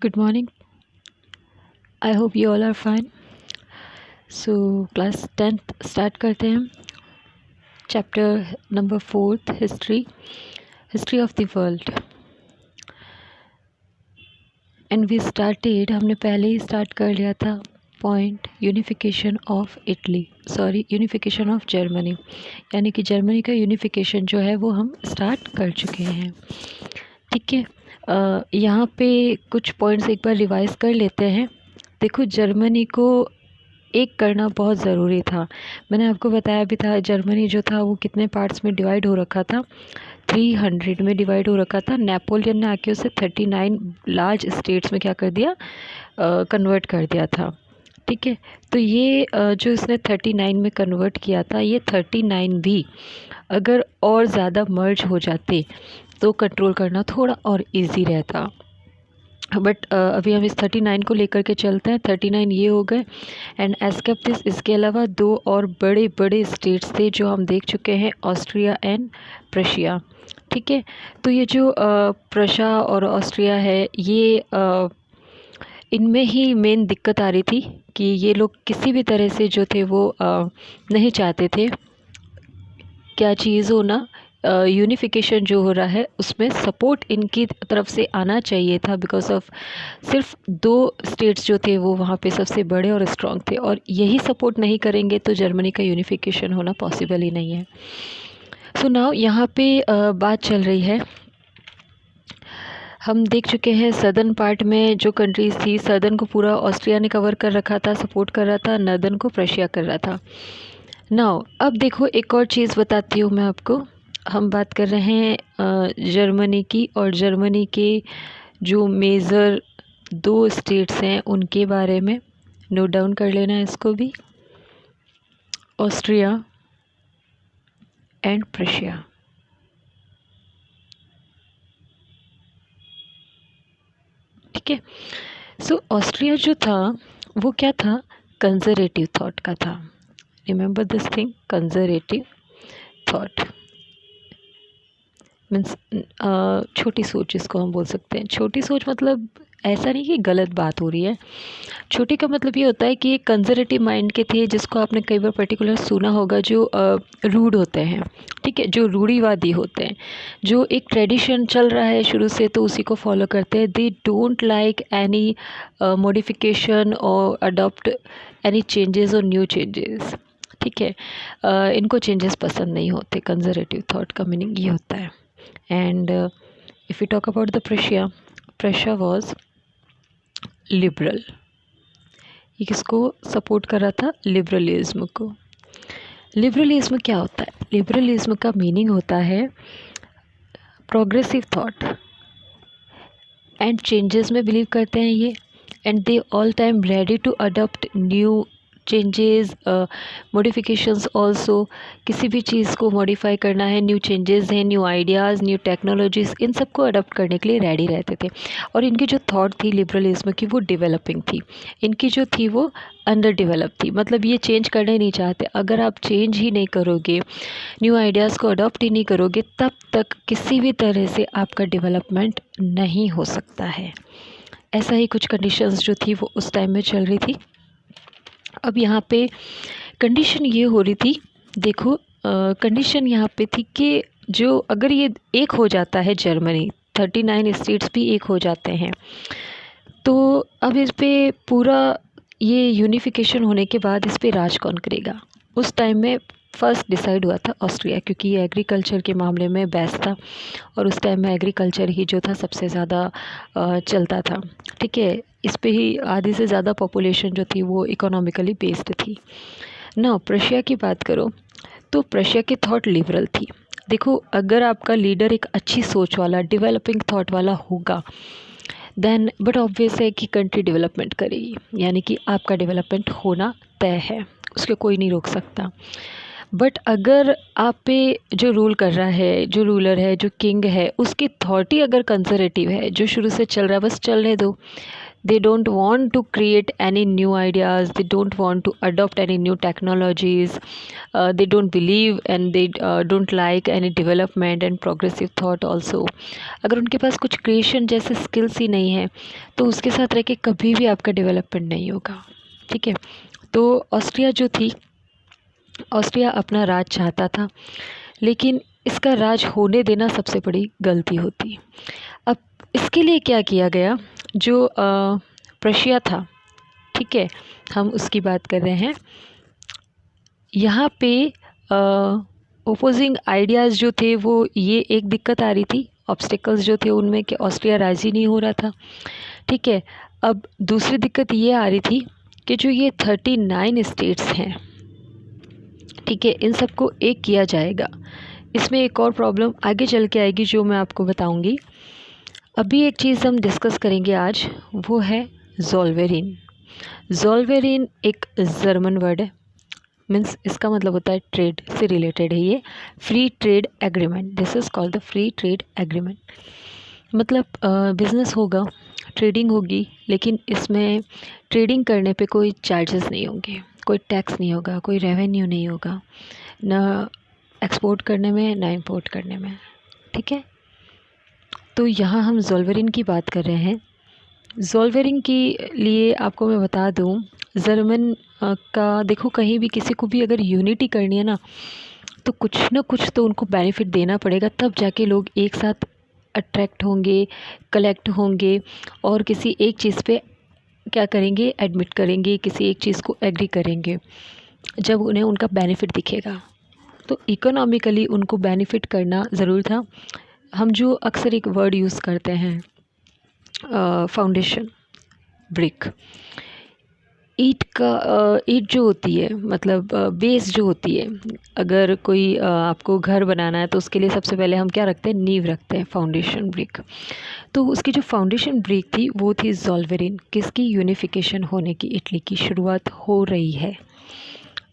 Good morning. I hope you all are fine. So class 10th start करते हैं. Chapter number 4th, history of the world. And we started, हमने पहले ही start कर लिया था point unification of unification of Germany. यानी कि Germany का यूनिफिकेशन जो है वो हम स्टार्ट कर चुके हैं. ठीक है. यहाँ पे कुछ पॉइंट्स एक बार रिवाइज कर लेते हैं. देखो, जर्मनी को एक करना बहुत ज़रूरी था. मैंने आपको बताया भी था जर्मनी जो था वो कितने पार्ट्स में डिवाइड हो रखा था. 300 में डिवाइड हो रखा था. नेपोलियन ने आके उसे 39 लार्ज स्टेट्स में क्या कर दिया, कन्वर्ट कर दिया था. ठीक है. तो ये जो इसने 39 में कन्वर्ट किया था, ये 39 भी अगर और ज़्यादा मर्ज हो जाते तो कंट्रोल करना थोड़ा और इजी रहता. बट अभी हम इस 39 को लेकर के चलते हैं. 39 ये हो गए. एंड एस्केप दिस, इसके अलावा दो और बड़े बड़े स्टेट्स थे जो हम देख चुके हैं, ऑस्ट्रिया एंड प्रशिया. ठीक है. तो ये जो प्रशा और ऑस्ट्रिया है, ये इनमें ही मेन दिक्कत आ रही थी कि ये लोग किसी भी तरह से जो थे वो नहीं चाहते थे क्या चीज़ होना, यूनिफिकेशन जो हो रहा है उसमें सपोर्ट इनकी तरफ से आना चाहिए था. बिकॉज ऑफ सिर्फ दो स्टेट्स जो थे वो वहाँ पे सबसे बड़े और स्ट्रॉन्ग थे, और यही सपोर्ट नहीं करेंगे तो जर्मनी का यूनिफिकेशन होना पॉसिबल ही नहीं है. सो नाउ यहाँ पे बात चल रही है. हम देख चुके हैं सदर्न पार्ट में जो कंट्रीज़ थी, सदर्न को पूरा ऑस्ट्रिया ने कवर कर रखा था, सपोर्ट कर रहा था. नॉर्दर्न को प्रशिया कर रहा था. नाउ अब देखो, एक और चीज़ बताती हूँ मैं आपको. हम बात कर रहे हैं जर्मनी की, और जर्मनी के जो मेजर दो स्टेट्स हैं उनके बारे में. नोट डाउन कर लेना इसको भी. Austria and Prussia. ठीक है. सो ऑस्ट्रिया जो था वो क्या था, कंजर्वेटिव थॉट का था. Remember this thing, conservative thought means छोटी सोच इसको हम बोल सकते हैं. छोटी सोच मतलब ऐसा नहीं कि गलत बात हो रही है. छोटी का मतलब ये होता है कि एक कंजर्वेटिव माइंड के थे, जिसको आपने कई बार पर्टिकुलर सुना होगा, जो रूड होते हैं. ठीक है. जो रूढ़िवादी होते हैं, जो एक ट्रेडिशन चल रहा है शुरू से तो उसी को फॉलो करते हैं. They don't like any modification और अडॉप्ट एनी चेंजेस और न्यू चेंजेस. ठीक है. इनको चेंजेस पसंद नहीं होते. कंजर्वेटिव थॉट का मीनिंग ये होता है. And if we talk about the Prussia was liberal. ये किसको सपोर्ट कर रहा था, लिबरलिज्म को. लिबरलिज्म क्या होता है, लिबरलिज्म का मीनिंग होता है प्रोग्रेसिव थॉट एंड चेंजेस में बिलीव करते हैं ये. And they all time ready to adopt new changes, modifications also. किसी भी चीज़ को मॉडिफाई करना है, न्यू चेंजेस हैं, न्यू आइडियाज़, न्यू टेक्नोलॉजीज़, इन सब को अडॉप्ट करने के लिए रेडी रहते थे. और इनकी जो थॉट थी लिबरलिज्म की, वो डेवलपिंग थी. इनकी जो थी वो अंडर डेवलप थी. मतलब ये चेंज करना ही नहीं चाहते. अगर आप चेंज ही नहीं करोगे, न्यू आइडियाज़ को अडॉप्ट ही नहीं करोगे, तब तक किसी भी तरह से आपका डेवलपमेंट नहीं हो सकता है. ऐसा ही कुछ कंडीशंस जो थी वो उस टाइम में चल रही थी. अब यहाँ पे कंडीशन ये हो रही थी, देखो कंडीशन यहाँ पे थी कि जो अगर ये एक हो जाता है जर्मनी, 39 स्टेट्स भी एक हो जाते हैं, तो अब इस पे पूरा ये यूनिफिकेशन होने के बाद इस पे राज कौन करेगा. उस टाइम में फर्स्ट डिसाइड हुआ था ऑस्ट्रिया, क्योंकि ये एग्रीकल्चर के मामले में बेस्ट था, और उस टाइम में एग्रीकल्चर ही जो था सबसे ज़्यादा चलता था. ठीक है. इस पे ही आधी से ज़्यादा पॉपुलेशन जो थी वो इकोनॉमिकली बेस्ड थी ना. प्रशिया की बात करो तो प्रशिया की थॉट लिबरल थी. देखो, अगर आपका लीडर एक अच्छी सोच वाला, डेवलपिंग थॉट वाला होगा, देन बट ऑब्वियस है कि कंट्री डेवलपमेंट करेगी, यानी कि आपका डेवलपमेंट होना तय है, उसके कोई नहीं रोक सकता. बट अगर आप पे जो रूल कर रहा है, जो रूलर है, जो किंग है, उसकी थॉट ही अगर कंजर्वेटिव है, जो शुरू से चल रहा है बस चलने दो, they don't want to create any new ideas, they don't want to adopt any new technologies, they don't believe and they don't like any development and progressive thought also. अगर उनके पास कुछ क्रिएशन जैसे स्किल्स ही नहीं है तो उसके साथ रह के कभी भी आपका डेवलपमेंट नहीं होगा, ठीक है। तो ऑस्ट्रिया जो थी, ऑस्ट्रिया अपना राज चाहता था, लेकिन इसका राज होने देना सबसे बड़ी गलती होती। अब इसके लिए क्या किया गया, जो प्रशिया था, ठीक है, हम उसकी बात कर रहे हैं। यहाँ पे ओपोजिंग आइडियाज़ जो थे वो ये एक दिक्कत आ रही थी, ऑब्स्टिकल्स जो थे उनमें कि ऑस्ट्रिया राज़ी नहीं हो रहा था, ठीक है। अब दूसरी दिक्कत ये आ रही थी कि जो ये 39 स्टेट्स हैं, ठीक है, इन सबको एक किया जाएगा। इसमें एक और प्रॉब्लम आगे चल के आएगी जो मैं आपको बताऊंगी। अभी एक चीज़ हम डिस्कस करेंगे आज, वो है ज़ोल्वेरिन। ज़ोल्वेरिन एक जर्मन वर्ड है, मीन्स इसका मतलब होता है ट्रेड से रिलेटेड है ये, free trade agreement. This is called the free trade agreement. मतलब बिज़नेस होगा, ट्रेडिंग होगी, लेकिन इसमें ट्रेडिंग करने पे कोई चार्जेस नहीं होंगे, कोई टैक्स नहीं होगा, कोई रेवेन्यू नहीं होगा, ना एक्सपोर्ट करने में ना इंपोर्ट करने में, ठीक है। तो यहाँ हम ज़ोल्वेरिन की बात कर रहे हैं। ज़ोल्वेरिन के लिए आपको मैं बता दूँ, जर्मन का देखो, कहीं भी किसी को भी अगर यूनिटी करनी है ना, तो कुछ ना कुछ तो उनको बेनिफिट देना पड़ेगा, तब जाके लोग एक साथ अट्रैक्ट होंगे, कलेक्ट होंगे और किसी एक चीज़ पे क्या करेंगे, एडमिट करेंगे, किसी एक चीज़ को एग्री करेंगे जब उन्हें उनका बेनिफिट दिखेगा। तो इकोनॉमिकली उनको बेनिफिट करना ज़रूर था। हम जो अक्सर एक वर्ड यूज़ करते हैं, फाउंडेशन ब्रिक, ईंट का ईंट जो होती है, मतलब बेस जो होती है, अगर कोई आपको घर बनाना है तो उसके लिए सबसे पहले हम क्या रखते हैं, नींव रखते हैं, फाउंडेशन ब्रिक। तो उसकी जो फाउंडेशन ब्रिक थी वो थी ज़ोल्वेरिन। किसकी, यूनिफिकेशन होने की, इटली की शुरुआत हो रही है।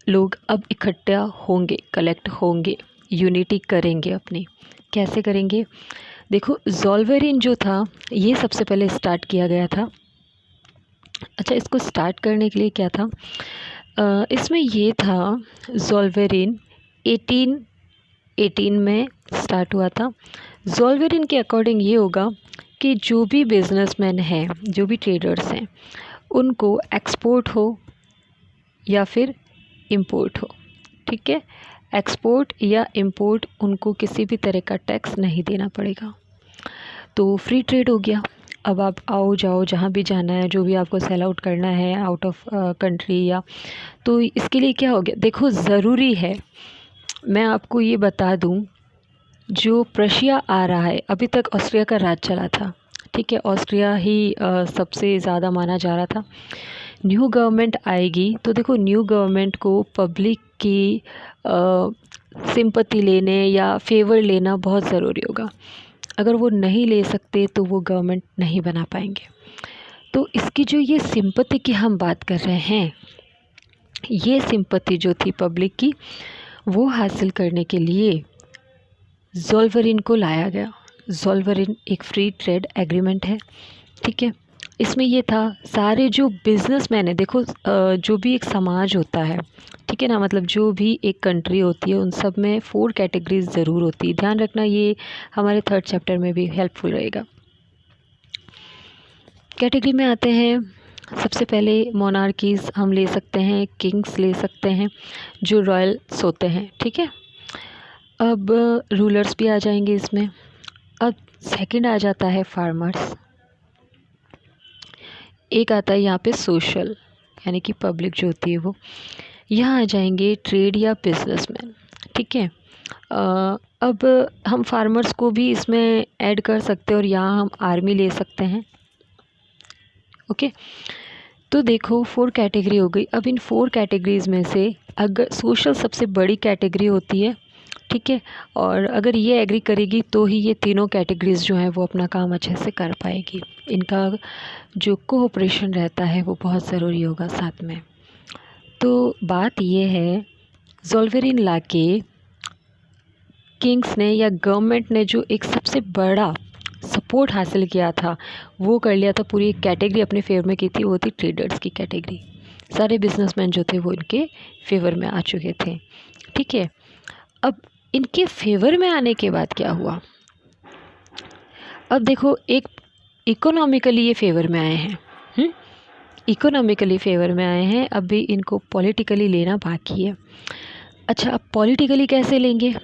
लोग अब इकट्ठा होंगे, कलेक्ट होंगे, यूनिटी करेंगे अपनी। कैसे करेंगे, देखो ज़ोल्वेरिन जो था ये सबसे पहले स्टार्ट किया गया था। अच्छा, इसको स्टार्ट करने के लिए क्या था, इसमें ये था, ज़ोल्वेरिन 1818 में स्टार्ट हुआ था। ज़ोल्वेरिन के अकॉर्डिंग ये होगा कि जो भी बिजनेसमैन हैं, जो भी ट्रेडर्स हैं, उनको एक्सपोर्ट हो या फिर इंपोर्ट हो, ठीक है, एक्सपोर्ट या इंपोर्ट, उनको किसी भी तरह का टैक्स नहीं देना पड़ेगा। तो फ्री ट्रेड हो गया। अब आप आओ जाओ, जहाँ भी जाना है, जो भी आपको सेल आउट करना है आउट ऑफ कंट्री या, तो इसके लिए क्या हो गया, देखो ज़रूरी है मैं आपको ये बता दूं, जो प्रशिया आ रहा है, अभी तक ऑस्ट्रिया का राज चला था, ठीक है, ऑस्ट्रिया ही सबसे ज़्यादा माना जा रहा था। न्यू गवर्नमेंट आएगी तो देखो, न्यू गवर्नमेंट को पब्लिक की सिंपैथी लेने या फेवर लेना बहुत ज़रूरी होगा। अगर वो नहीं ले सकते तो वो गवर्नमेंट नहीं बना पाएंगे। तो इसकी जो ये सिंपैथी की हम बात कर रहे हैं, ये सिंपैथी जो थी पब्लिक की, वो हासिल करने के लिए ज़ोल्वेरिन को लाया गया। ज़ोल्वेरिन एक फ्री ट्रेड एग्रीमेंट है, ठीक है। इसमें ये था, सारे जो बिजनेसमैन है, देखो जो भी एक समाज होता है, ठीक है ना, मतलब जो भी एक कंट्री होती है, उन सब में 4 कैटेगरीज ज़रूर होती है। ध्यान रखना, ये हमारे 3rd चैप्टर में भी हेल्पफुल रहेगा। कैटेगरी में आते हैं, सबसे पहले मोनार्कीज़ हम ले सकते हैं, किंग्स ले सकते हैं, जो रॉयल्स होते हैं, ठीक है। अब रूलर्स भी आ जाएंगे इसमें। अब सेकंड आ जाता है फार्मर्स। एक आता है यहाँ पे सोशल, यानी कि पब्लिक जो होती है वो। यहाँ आ जाएंगे ट्रेड या बिजनेसमैन, ठीक है। अब हम फार्मर्स को भी इसमें ऐड कर सकते हैं और यहाँ हम आर्मी ले सकते हैं, ओके। तो देखो 4 कैटेगरी हो गई। अब इन 4 कैटेगरीज़ में से अगर सोशल सबसे बड़ी कैटेगरी होती है, ठीक है, और अगर ये एग्री करेगी तो ही ये तीनों कैटेगरीज़ जो हैं वो अपना काम अच्छे से कर पाएगी। इनका जो कोऑपरेशन रहता है वो बहुत ज़रूरी होगा साथ में। तो बात ये है, ज़ोल्वेरिन लाके किंग्स ने या गवर्नमेंट ने जो एक सबसे बड़ा सपोर्ट हासिल किया था वो कर लिया था। पूरी एक कैटेगरी अपने फेवर में की थी, वो थी ट्रेडर्स की कैटेगरी। सारे बिजनेसमैन जो थे वो इनके फेवर में आ चुके थे। ठीक है, अब इनके फेवर में आने के बाद क्या हुआ, अब देखो एक इकोनॉमिकली ये फेवर में आए हैं, इकोनॉमिकली फेवर में आए हैं, अभी इनको पॉलिटिकली लेना बाकी है। अच्छा, अब पॉलिटिकली कैसे लेंगे,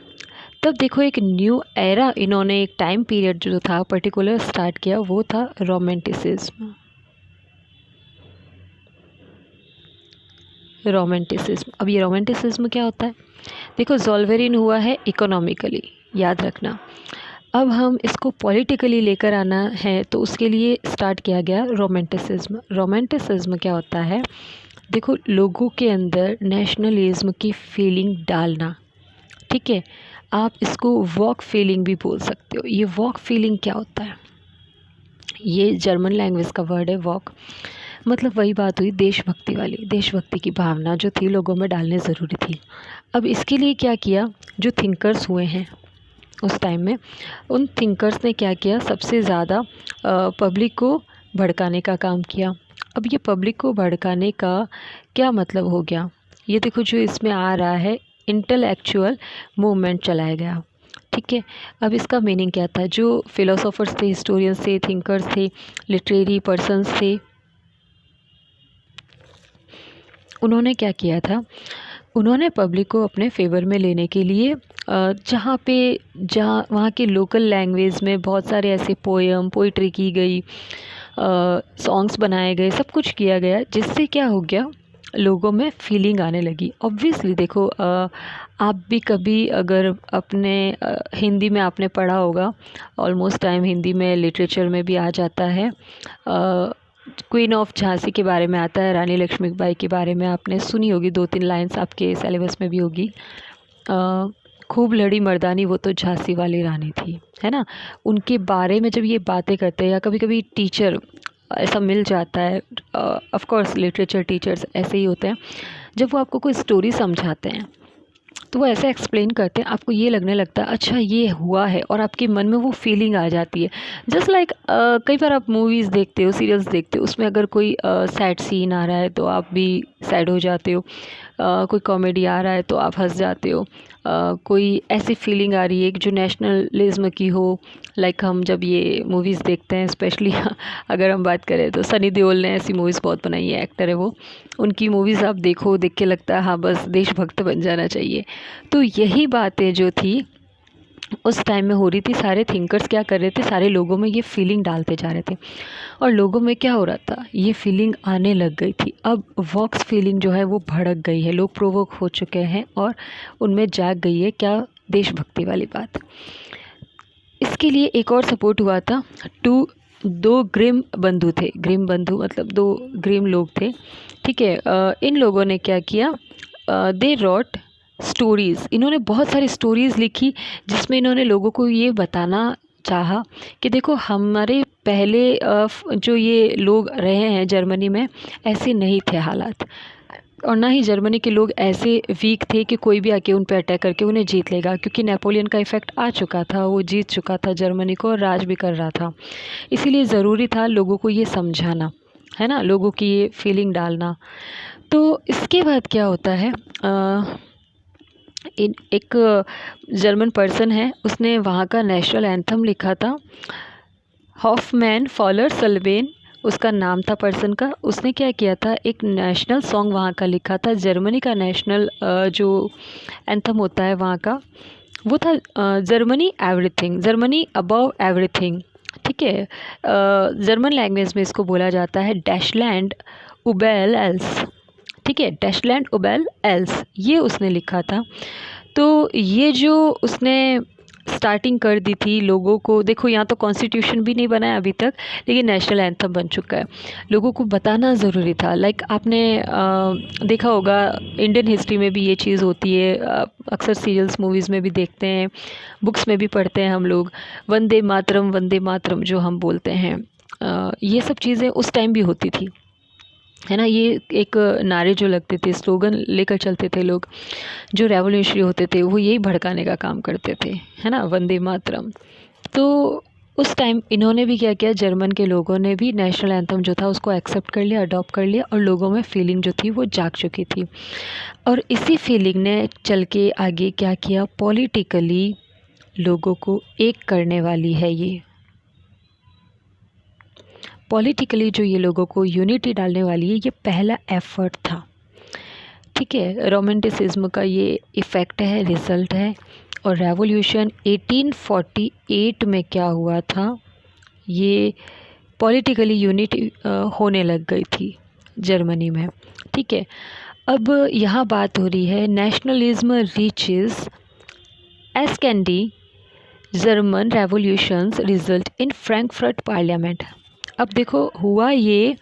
तब देखो एक न्यू एरा इन्होंने एक टाइम पीरियड जो था पर्टिकुलर स्टार्ट किया, वो था रोमांटिसिज्म। रोमांटिसिज्म, अब ये रोमांटिसिज्म क्या होता है, देखो ज़ोल्वेरिन हुआ है इकोनॉमिकली, याद रखना। अब हम इसको पॉलिटिकली लेकर आना है तो उसके लिए स्टार्ट किया गया रोमांटिसिज्म। रोमांटिसिज्म क्या होता है, देखो लोगों के अंदर नेशनलिज्म की फीलिंग डालना। ठीक है, आप इसको वॉक फीलिंग भी बोल सकते हो। ये वॉक फीलिंग क्या होता है, ये जर्मन लैंग्वेज का वर्ड है वॉक, मतलब वही बात हुई देशभक्ति वाली, देशभक्ति की भावना जो थी लोगों में डालने ज़रूरी थी। अब इसके लिए क्या किया, जो थिंकर्स हुए हैं उस टाइम में, उन थिंकर्स ने क्या किया, सबसे ज़्यादा पब्लिक को भड़काने का काम किया। अब ये पब्लिक को भड़काने का क्या मतलब हो गया, ये देखो जो इसमें आ रहा है इंटेलेक्चुअल मूवमेंट चलाया गया। ठीक है, अब इसका मीनिंग क्या था, जो फिलोसोफर्स थे, हिस्टोरियंस थे, थिंकर्स थे, लिटरेरी पर्सन्स थे, उन्होंने क्या किया था, उन्होंने पब्लिक को अपने फेवर में लेने के लिए जहाँ वहाँ के लोकल लैंग्वेज में बहुत सारे ऐसे पोइट्री की गई, सॉन्ग्स बनाए गए, सब कुछ किया गया, जिससे क्या हो गया, लोगों में फीलिंग आने लगी। ऑब्वियसली देखो आप भी कभी अगर अपने हिंदी में आपने पढ़ा होगा, ऑलमोस्ट टाइम हिंदी में लिटरेचर में भी आ जाता है, क्वीन ऑफ झांसी के बारे में आता है, रानी लक्ष्मीबाई के बारे में आपने सुनी होगी, 2-3 लाइन्स आपके सिलेबस में भी होगी। खूब लड़ी मर्दानी वो तो झांसी वाली रानी थी, है ना। उनके बारे में जब ये बातें करते हैं, या कभी कभी टीचर ऐसा मिल जाता है, ऑफ कोर्स लिटरेचर टीचर्स ऐसे ही होते हैं, जब वो आपको कोई स्टोरी समझाते हैं तो वो ऐसे एक्सप्लेन करते हैं, आपको ये लगने लगता है अच्छा ये हुआ है, और आपके मन में वो फीलिंग आ जाती है। जस्ट लाइक कई बार आप मूवीज़ देखते हो, सीरियल्स देखते हो, उसमें अगर कोई सैड सीन आ रहा है तो आप भी सैड हो जाते हो, कोई कॉमेडी आ रहा है तो आप हंस जाते हो, कोई ऐसी फीलिंग आ रही है कि जो नेशनलिज्म की हो, लाइक हम जब ये मूवीज़ देखते हैं, स्पेशली अगर हम बात करें तो सनी देओल ने ऐसी मूवीज़ बहुत बनाई है, एक्टर है वो, उनकी मूवीज़ आप देखो, देख के लगता है हाँ बस देशभक्त बन जाना चाहिए। तो यही बातें जो थी उस टाइम में हो रही थी, सारे थिंकर्स क्या कर रहे थे, सारे लोगों में ये फीलिंग डालते जा रहे थे, और लोगों में क्या हो रहा था, ये फीलिंग आने लग गई थी। अब वॉक्स फीलिंग जो है वो भड़क गई है, लोग प्रोवोक हो चुके हैं और उनमें जाग गई है क्या, देशभक्ति वाली बात। इसके लिए एक और सपोर्ट हुआ था, दो ग्रिम बंधु थे, ग्रिम बंधु मतलब 2 ग्रिम लोग थे। ठीक है, इन लोगों ने क्या किया, दे रॉट स्टोरीज़, इन्होंने बहुत सारी स्टोरीज़ लिखी, जिसमें इन्होंने लोगों को ये बताना चाहा कि देखो हमारे पहले जो ये लोग रहे हैं जर्मनी में, ऐसे नहीं थे हालात, और ना ही जर्मनी के लोग ऐसे वीक थे कि कोई भी आके उन पे अटैक करके उन्हें जीत लेगा, क्योंकि नेपोलियन का इफ़ेक्ट आ चुका था, वो जीत चुका था जर्मनी को और राज भी कर रहा था। इसीलिए ज़रूरी था लोगों को ये समझाना, है ना, लोगों की ये फीलिंग डालना। तो इसके बाद क्या होता है, एक जर्मन पर्सन है, उसने वहाँ का नेशनल एंथम लिखा था, हॉफमैन फॉलर सल्वेन उसका नाम था पर्सन का। उसने क्या किया था, एक नेशनल सॉन्ग वहाँ का लिखा था, जर्मनी का नेशनल जो एंथम होता है वहाँ का, वो था Germany everything, Germany above everything. ठीक है, जर्मन लैंग्वेज में इसको बोला जाता है डैशलैंड उबेल एल्स। ठीक है, डैशलैंड उबेल एल्स, ये उसने लिखा था। तो ये जो उसने स्टार्टिंग कर दी थी लोगों को, देखो यहाँ तो कॉन्स्टिट्यूशन भी नहीं बना है अभी तक, लेकिन नेशनल एंथम बन चुका है, लोगों को बताना ज़रूरी था। लाइक आपने देखा होगा इंडियन हिस्ट्री में भी ये चीज़ होती है, अक्सर सीरियल्स मूवीज़ में भी देखते हैं, बुक्स में भी पढ़ते हैं हम लोग, वंदे मातरम जो हम बोलते हैं, ये सब चीज़ें उस टाइम भी होती थी, है ना। ये एक नारे जो लगते थे, स्लोगन लेकर चलते थे लोग, जो रेवोल्यूशनरी होते थे वो यही भड़काने का काम करते थे, है ना, वंदे मातरम। तो उस टाइम इन्होंने भी क्या किया, जर्मन के लोगों ने भी नेशनल एंथम जो था उसको एक्सेप्ट कर लिया, अडॉप्ट कर लिया, और लोगों में फीलिंग जो थी वो जाग चुकी थी। और इसी फीलिंग ने चल के आगे क्या किया, पॉलिटिकली लोगों को एक करने वाली है ये, पॉलिटिकली जो ये लोगों को यूनिटी डालने वाली है, ये पहला एफर्ट था। ठीक है, रोमांटिसिज्म का ये इफ़ेक्ट है, रिज़ल्ट है। और रेवोल्यूशन 1848 में क्या हुआ था, ये पॉलिटिकली यूनिटी होने लग गई थी जर्मनी में। ठीक है, अब यहाँ बात हो रही है nationalism reaches S can D German revolutions result in Frankfurt parliament. अब देखो हुआ ये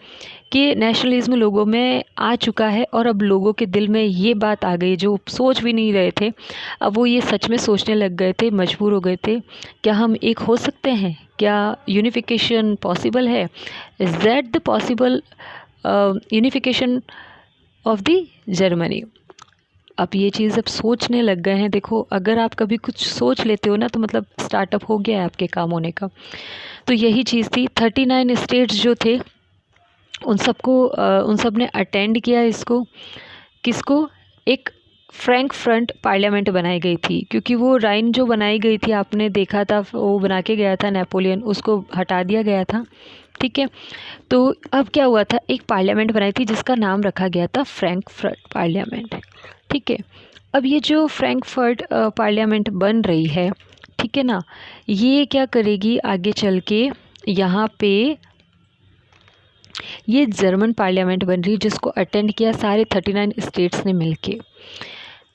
कि नेशनलिज्म लोगों में आ चुका है, और अब लोगों के दिल में ये बात आ गई जो सोच भी नहीं रहे थे, अब वो ये सच में सोचने लग गए थे, मजबूर हो गए थे, क्या हम एक हो सकते हैं, क्या यूनिफिकेशन पॉसिबल है, is that the possible unification of the Germany. अब ये चीज़ अब सोचने लग गए हैं। देखो अगर आप कभी कुछ सोच लेते हो ना, तो मतलब स्टार्टअप हो गया है आपके काम होने का। तो यही चीज़ थी, 39 स्टेट्स जो थे उन सब ने अटेंड किया इसको, किसको, एक फ्रैंकफर्ट पार्लियामेंट बनाई गई थी, क्योंकि वो राइन जो बनाई गई थी आपने देखा था, वो बना के गया था नेपोलियन, उसको हटा दिया गया था। ठीक है, तो अब क्या हुआ था, एक पार्लियामेंट बनाई थी जिसका नाम रखा गया था फ्रैंकफर्ट पार्लियामेंट। ठीक है, अब ये जो फ्रैंकफर्ट पार्लियामेंट बन रही है, ठीक है ना, ये क्या करेगी आगे चल के, यहाँ पे ये जर्मन पार्लियामेंट बन रही है जिसको अटेंड किया सारे 39 स्टेट्स ने मिलके।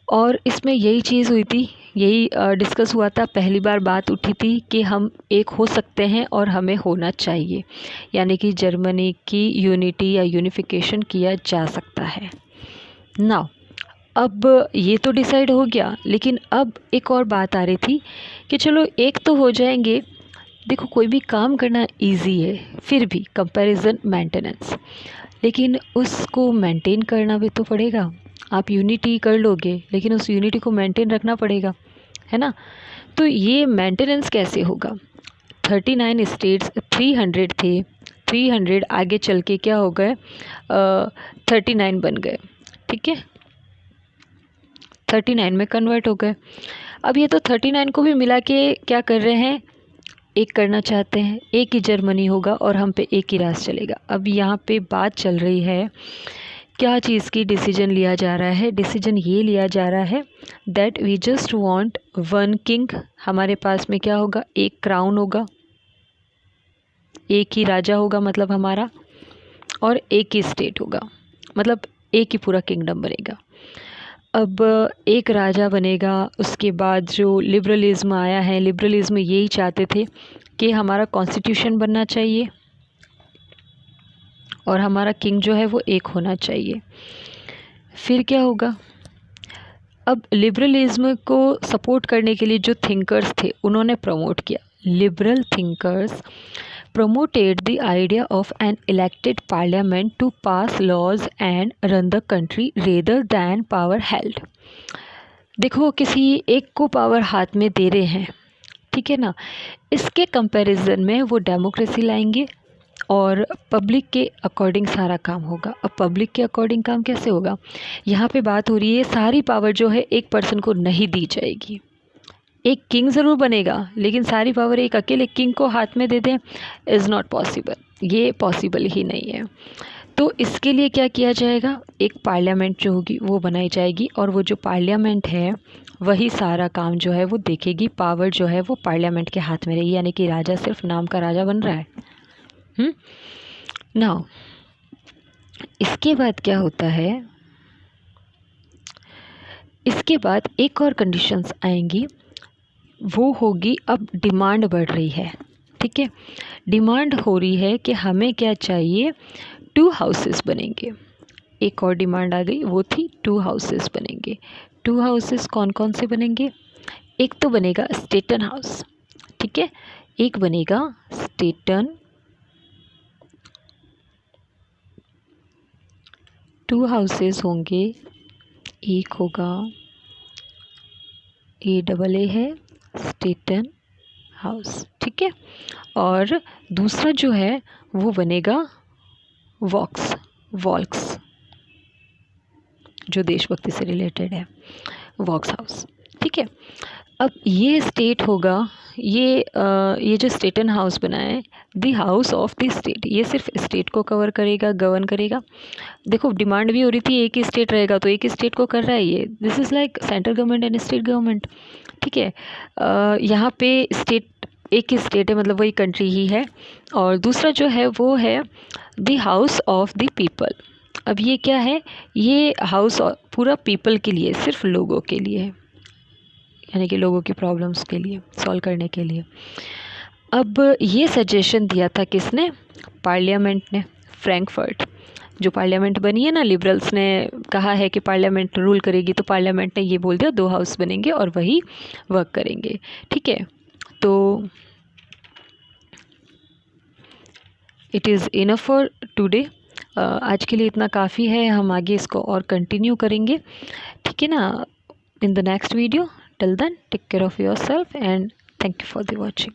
और इसमें यही चीज़ हुई थी, यही डिस्कस हुआ था, पहली बार बात उठी थी कि हम एक हो सकते हैं और हमें होना चाहिए, यानी कि जर्मनी की यूनिटी या यूनिफिकेशन किया जा सकता है। नाउ अब ये तो डिसाइड हो गया, लेकिन अब एक और बात आ रही थी कि चलो एक तो हो जाएंगे। देखो कोई भी काम करना इजी है, फिर भी कंपैरिजन मेंटेनेंस, लेकिन उसको मेंटेन करना भी तो पड़ेगा। आप यूनिटी कर लोगे, लेकिन उस यूनिटी को मेंटेन रखना पड़ेगा, है ना। तो ये मेंटेनेंस कैसे होगा, 39 स्टेट्स 300 थे, 300 आगे चल के क्या हो गए, 39 बन गए। ठीक है, 39 में कन्वर्ट हो गए। अब ये तो 39 को भी मिला के क्या कर रहे हैं, एक करना चाहते हैं, एक ही जर्मनी होगा और हम पे एक ही राज चलेगा। अब यहाँ पे बात चल रही है, क्या चीज़ की डिसीजन लिया जा रहा है, डिसीजन ये लिया जा रहा है that we just want one king. हमारे पास में क्या होगा, एक क्राउन होगा, एक ही राजा होगा मतलब हमारा, और एक ही स्टेट होगा, मतलब एक ही पूरा किंगडम बनेगा। अब एक राजा बनेगा, उसके बाद जो लिबरलिज्म आया है, लिबरलिज्म यही चाहते थे कि हमारा कॉन्स्टिट्यूशन बनना चाहिए और हमारा किंग जो है वो एक होना चाहिए। फिर क्या होगा, अब लिबरलिज्म को सपोर्ट करने के लिए जो थिंकर्स थे उन्होंने प्रमोट किया, liberal thinkers promoted the idea of an elected parliament to pass laws and run the country rather than power held। देखो किसी एक को पावर हाथ में दे रहे हैं, ठीक है ना, इसके कंपैरिजन में वो डेमोक्रेसी लाएंगे और पब्लिक के अकॉर्डिंग सारा काम होगा। अब पब्लिक के अकॉर्डिंग काम कैसे होगा, यहाँ पे बात हो रही है सारी पावर जो है एक पर्सन को नहीं दी जाएगी। एक किंग ज़रूर बनेगा, लेकिन सारी पावर एक अकेले किंग को हाथ में दे दें, इज़ नॉट पॉसिबल, ये पॉसिबल ही नहीं है। तो इसके लिए क्या किया जाएगा, एक पार्लियामेंट जो होगी वो बनाई जाएगी, और वो जो पार्लियामेंट है वही सारा काम जो है वो देखेगी, पावर जो है वो पार्लियामेंट के हाथ में रहेगी, यानी कि राजा सिर्फ नाम का राजा बन रहा है। नाउ इसके बाद क्या होता है, इसके बाद एक और कंडीशंस आएंगी, वो होगी अब डिमांड बढ़ रही है। ठीक है, डिमांड हो रही है कि हमें क्या चाहिए, 2 हाउसेस बनेंगे। एक और डिमांड आ गई, वो थी 2 हाउसेस बनेंगे। 2 हाउसेस कौन कौन से बनेंगे, एक तो बनेगा स्टेटन हाउस, ठीक है, एक बनेगा स्टेटन, 2 हाउसेस होंगे, एक होगा AAA है स्टेटन, हाउस, ठीक है। और दूसरा जो है वो बनेगा वॉल्क्स, जो देशभक्ति से रिलेटेड है, वॉक्स हाउस, ठीक है। अब ये स्टेट होगा, ये जो स्टेटन हाउस बना है, the house of the state, ये सिर्फ स्टेट को कवर करेगा, गवर्न करेगा। देखो डिमांड भी हो रही थी एक ही स्टेट रहेगा, तो एक ही स्टेट को कर रहा है ये, this is like central government and state government, ठीक है। यहाँ पे स्टेट, एक ही स्टेट है, मतलब वही कंट्री ही है। और दूसरा जो है वो है the house of the people. अब ये क्या है, ये हाउस पूरा पीपल के लिए, सिर्फ लोगों के लिए है, यानी कि लोगों की प्रॉब्लम्स के लिए सॉल्व करने के लिए। अब ये सजेशन दिया था किसने, पार्लियामेंट ने, फ्रैंकफर्ट, जो पार्लियामेंट बनी है ना, लिबरल्स ने कहा है कि पार्लियामेंट रूल करेगी, तो पार्लियामेंट ने ये बोल दिया 2 हाउस बनेंगे और वही वर्क करेंगे, ठीक है। तो it is enough for today, आज के लिए इतना काफ़ी है, हम आगे इसको और कंटिन्यू करेंगे, ठीक है ना, in the next video. Till then take care of yourself and thank you for the watching.